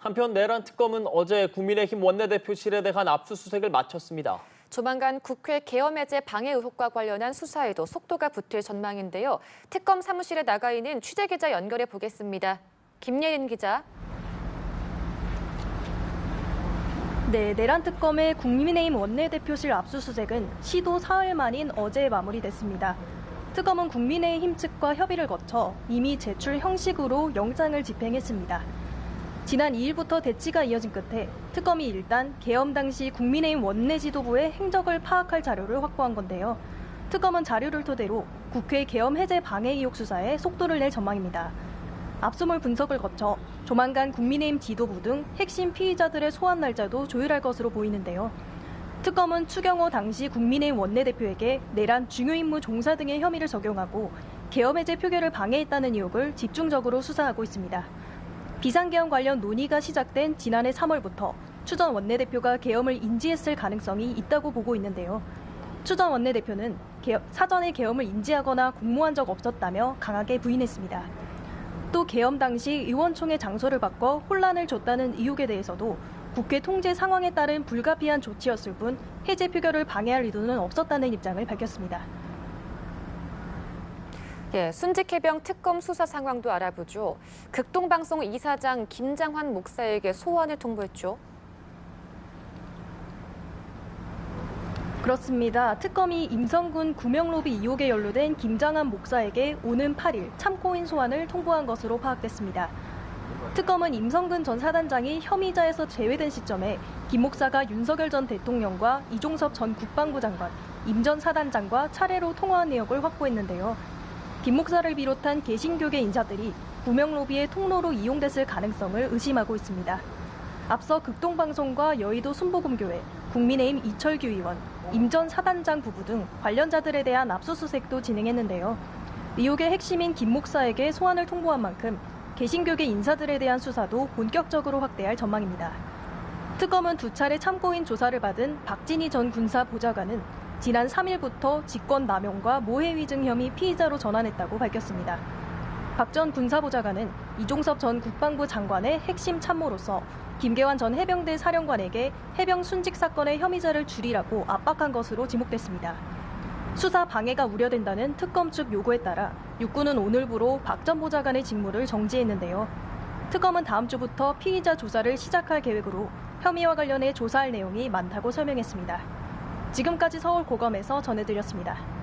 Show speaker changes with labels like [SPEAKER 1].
[SPEAKER 1] 한편 내란 특검은 어제 국민의힘 원내대표실에 대한 압수수색을 마쳤습니다.
[SPEAKER 2] 조만간 국회 계엄해제 방해 의혹과 관련한 수사에도 속도가 붙을 전망인데요. 특검 사무실에 나가 있는 취재기자 연결해 보겠습니다. 김예린 기자.
[SPEAKER 3] 네, 내란 특검의 국민의힘 원내대표실 압수수색은 시도 사흘 만인 어제 마무리됐습니다. 특검은 국민의힘 측과 협의를 거쳐 이미 제출 형식으로 영장을 집행했습니다. 지난 2일부터 대치가 이어진 끝에 특검이 일단 계엄 당시 국민의힘 원내 지도부의 행적을 파악할 자료를 확보한 건데요. 특검은 자료를 토대로 국회 계엄 해제 방해 의혹 수사에 속도를 낼 전망입니다. 압수물 분석을 거쳐 조만간 국민의힘 지도부 등 핵심 피의자들의 소환 날짜도 조율할 것으로 보이는데요. 특검은 추경호 당시 국민의힘 원내대표에게 내란 중요 임무 종사 등의 혐의를 적용하고 계엄 해제 표결을 방해했다는 의혹을 집중적으로 수사하고 있습니다. 비상계엄 관련 논의가 시작된 지난해 3월부터 추 전 원내대표가 계엄을 인지했을 가능성이 있다고 보고 있는데요. 추 전 원내대표는 사전에 계엄을 인지하거나 공모한 적 없었다며 강하게 부인했습니다. 또 계엄 당시 의원총회 장소를 바꿔 혼란을 줬다는 의혹에 대해서도 국회 통제 상황에 따른 불가피한 조치였을 뿐 해제 표결을 방해할 의도는 없었다는 입장을 밝혔습니다.
[SPEAKER 2] 순직 해병 특검 수사 상황도 알아보죠. 극동방송 이사장 김장환 목사에게 소환을 통보했죠.
[SPEAKER 3] 그렇습니다. 특검이 임성군 구명로비 의혹에 연루된 김장환 목사에게 오는 8일 참고인 소환을 통보한 것으로 파악됐습니다. 특검은 임성근 전 사단장이 혐의자에서 제외된 시점에 김 목사가 윤석열 전 대통령과 이종섭 전 국방부 장관, 임 전 사단장과 차례로 통화한 내역을 확보했는데요. 김 목사를 비롯한 개신교계 인사들이 구명로비의 통로로 이용됐을 가능성을 의심하고 있습니다. 앞서 극동방송과 여의도 순복음교회, 국민의힘 이철규 의원, 임 전 사단장 부부 등 관련자들에 대한 압수수색도 진행했는데요. 의혹의 핵심인 김 목사에게 소환을 통보한 만큼 개신교계 인사들에 대한 수사도 본격적으로 확대할 전망입니다. 특검은 두 차례 참고인 조사를 받은 박진희 전 군사보좌관은 지난 3일부터 직권남용과 모해위증 혐의 피의자로 전환했다고 밝혔습니다. 박 전 군사보좌관은 이종섭 전 국방부 장관의 핵심 참모로서 김계환 전 해병대 사령관에게 해병 순직 사건의 혐의자를 줄이라고 압박한 것으로 지목됐습니다. 수사 방해가 우려된다는 특검 측 요구에 따라 육군은 오늘부로 박 전 보좌관의 직무를 정지했는데요. 특검은 다음 주부터 피의자 조사를 시작할 계획으로 혐의와 관련해 조사할 내용이 많다고 설명했습니다. 지금까지 서울고검에서 전해드렸습니다.